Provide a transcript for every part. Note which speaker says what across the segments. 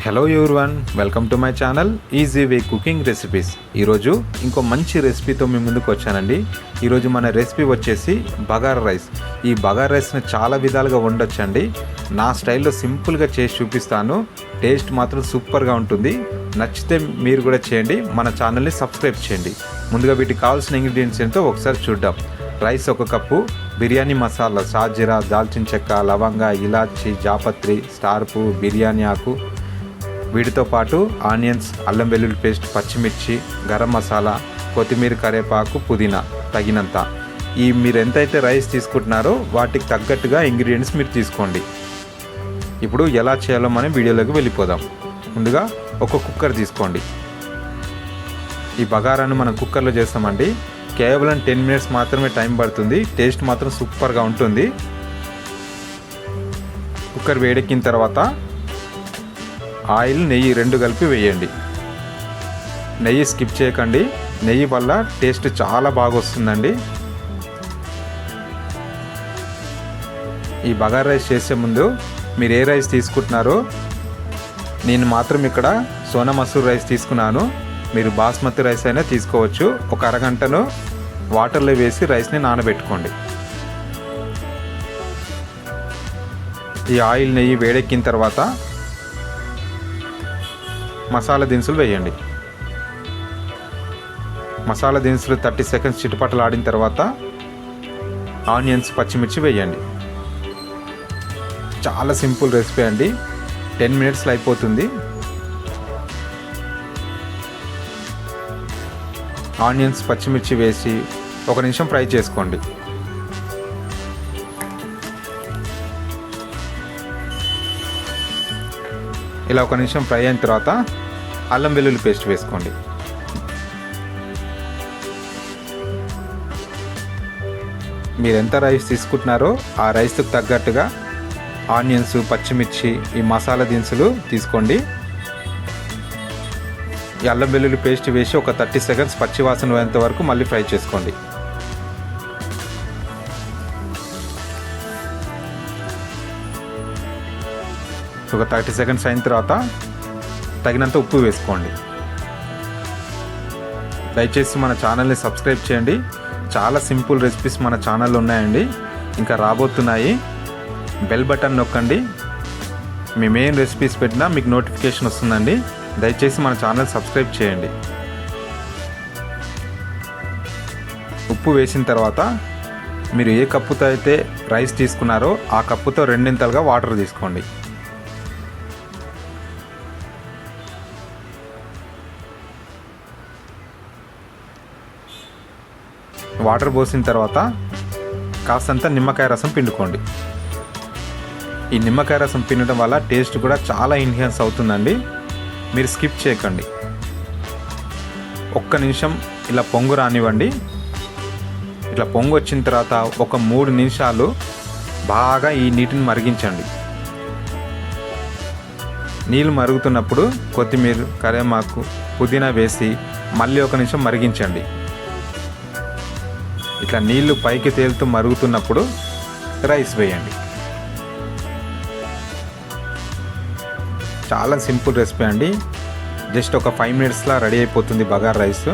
Speaker 1: Hello everyone, welcome to my channel easy way cooking recipes. ఈరోజు ఇంకో మంచి రెసిపీతో మీ ముందుకు వచ్చానండి. ఈరోజు మన రెసిపీ వచ్చేసి బగారా రైస్. ఈ బగారా రైస్ని చాలా విధాలుగా వండొచ్చండి. నా స్టైల్లో సింపుల్గా చేసి చూపిస్తాను. టేస్ట్ మాత్రం సూపర్గా ఉంటుంది. నచ్చితే మీరు కూడా చేయండి. మన ఛానల్ని సబ్స్క్రైబ్ చేయండి. ముందుగా వీటికి కావాల్సిన ఇంగ్రీడియంట్స్ ఏంటో ఒకసారి చూద్దాం. రైస్ 1 కప్పు, బిర్యానీ మసాలా సాజీరా, దాల్చిన చెక్క, లవంగ, ఇలాచి, జాపత్రి, స్టార్ పువ్వు, బిర్యానీ ఆకు, వీటితో పాటు ఆనియన్స్, అల్లం వెల్లుల్లి పేస్ట్, పచ్చిమిర్చి, గరం మసాలా, కొత్తిమీర, కరివేపాకు, పుదీనా తగినంత. మీరు ఎంతైతే రైస్ తీసుకుంటున్నారో వాటికి తగ్గట్టుగా ఇంగ్రీడియంట్స్ మీరు తీసుకోండి. ఇప్పుడు ఎలా చేయాలో మనం వీడియోలోకి వెళ్ళిపోదాం. ముందుగా ఒక కుక్కర్ తీసుకోండి. ఈ బగారాను మనం కుక్కర్లో చేస్తామండి. కేవలం 10 మినిట్స్ మాత్రమే టైం పడుతుంది. టేస్ట్ మాత్రం సూపర్గా ఉంటుంది. కుక్కర్ వేడెక్కిన తర్వాత ఆయిల్, నెయ్యి 2 కలిపి వేయండి. నెయ్యి స్కిప్ చేయకండి. నెయ్యి వల్ల టేస్ట్ చాలా బాగా వస్తుందండి. ఈ బగారా రైస్ చేసే ముందు మీరు ఏ రైస్ తీసుకుంటున్నారో, నేను మాత్రం ఇక్కడ సోనా మసూర్ రైస్ తీసుకున్నాను. మీరు బాస్మతి రైస్ అయినా తీసుకోవచ్చు. ఒక అరగంటను వాటర్లో వేసి రైస్ని నానబెట్టుకోండి. ఈ ఆయిల్, నెయ్యి వేడెక్కిన తర్వాత మసాలా దినుసులు వేయండి. మసాలా దినుసులు 30 సెకండ్స్ చిటపటలు ఆడిన తర్వాత ఆనియన్స్, పచ్చిమిర్చి వేయండి. చాలా సింపుల్ రెసిపీ అండి. 10 మినిట్స్లో అయిపోతుంది. ఆనియన్స్, పచ్చిమిర్చి వేసి 1 నిమిషం ఫ్రై చేసుకోండి. ఇలా 1 నిమిషం ఫ్రై అయిన తర్వాత అల్లం వెల్లుల్లి పేస్ట్ వేసుకోండి. మీరు ఎంత రైస్ తీసుకుంటున్నారో ఆ రైస్కి తగ్గట్టుగా ఆనియన్స్, పచ్చిమిర్చి, ఈ మసాలా దినుసులు తీసుకోండి. ఈ అల్లం వెల్లుల్లి పేస్ట్ వేసి ఒక 30 సెకండ్స్ పచ్చి వాసన పోయేంత వరకు మళ్ళీ ఫ్రై చేసుకోండి. ఒక 30 సెకండ్స్ అయిన తర్వాత తగినంత ఉప్పు వేసుకోండి. దయచేసి మన ఛానల్ని సబ్స్క్రైబ్ చేయండి. చాలా సింపుల్ రెసిపీస్ మన ఛానల్లో ఉన్నాయండి, ఇంకా రాబోతున్నాయి. బెల్ బటన్ నొక్కండి. మేము ఏం రెసిపీస్ పెట్టినా మీకు నోటిఫికేషన్ వస్తుందండి. దయచేసి మన ఛానల్ సబ్స్క్రైబ్ చేయండి. ఉప్పు వేసిన తర్వాత మీరు ఏ కప్పుతో అయితే రైస్ తీసుకున్నారో ఆ కప్పుతో 2 వాటర్ తీసుకోండి. వాటర్ పోసిన తర్వాత కాస్తంత నిమ్మకాయ రసం పిండుకోండి. ఈ నిమ్మకాయ రసం పిండడం వల్ల టేస్ట్ కూడా చాలా ఎన్హాన్స్ అవుతుందండి. మీరు స్కిప్ చేయకండి. 1 నిమిషం ఇలా పొంగు రానివ్వండి. ఇట్లా పొంగు వచ్చిన తర్వాత ఒక 3 నిమిషాలు బాగా ఈ నీటిని మరిగించండి. నీళ్ళు మరుగుతున్నప్పుడు కొత్తిమీర, కరివేపాకు, పుదీనా వేసి మళ్ళీ 1 నిమిషం మరిగించండి. ఇట్లా నీళ్లు పైకి తేలుతూ మరుగుతున్నప్పుడు రైస్ వేయండి. చాలా సింపుల్ రెసిపీ అండి. జస్ట్ ఒక 5 మినిట్స్లో రెడీ అయిపోతుంది బగారా రైస్.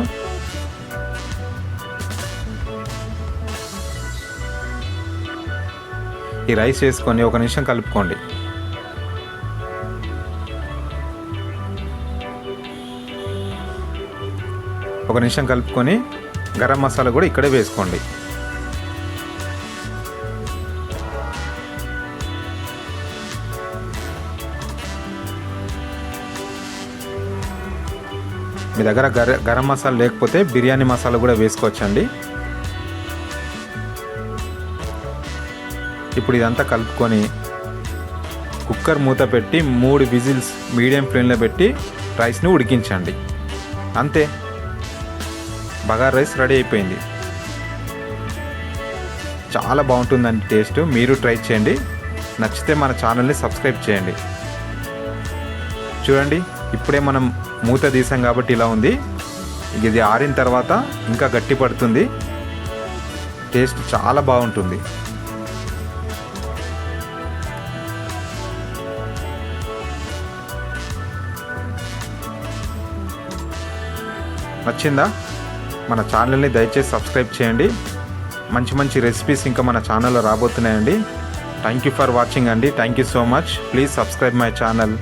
Speaker 1: ఈ రైస్ వేసుకొని 1 నిమిషం కలుపుకోండి. ఒక నిమిషం కలుపుకొని గరం మసాలా కూడా ఇక్కడే వేసుకోండి. మీ దగ్గర గరం మసాలా లేకపోతే బిర్యానీ మసాలా కూడా వేసుకోవచ్చండి. ఇప్పుడు ఇదంతా కలుపుకొని కుక్కర్ మూత పెట్టి 3 విజిల్స్ మీడియం ఫ్లేమ్లో పెట్టి రైస్ని ఉడికించండి. అంతే, బగారా రైస్ రెడీ అయిపోయింది. చాలా బాగుంటుందండి టేస్ట్. మీరు ట్రై చేయండి. నచ్చితే మన ఛానల్ని సబ్స్క్రైబ్ చేయండి. చూడండి, ఇప్పుడే మనం మూత తీసాం కాబట్టి ఇలా ఉంది. ఇది ఆరిన తర్వాత ఇంకా గట్టి పడుతుంది. టేస్ట్ చాలా బాగుంటుంది. నచ్చిందా? మన ఛానల్ని దయచేసి సబ్స్క్రైబ్ చేయండి. మంచి మంచి రెసిపీస్ ఇంకా మన ఛానల్లో రాబోతున్నాయండి. థ్యాంక్ యూ ఫర్ వాచింగ్ అండి. Thank you so much. Please subscribe my channel.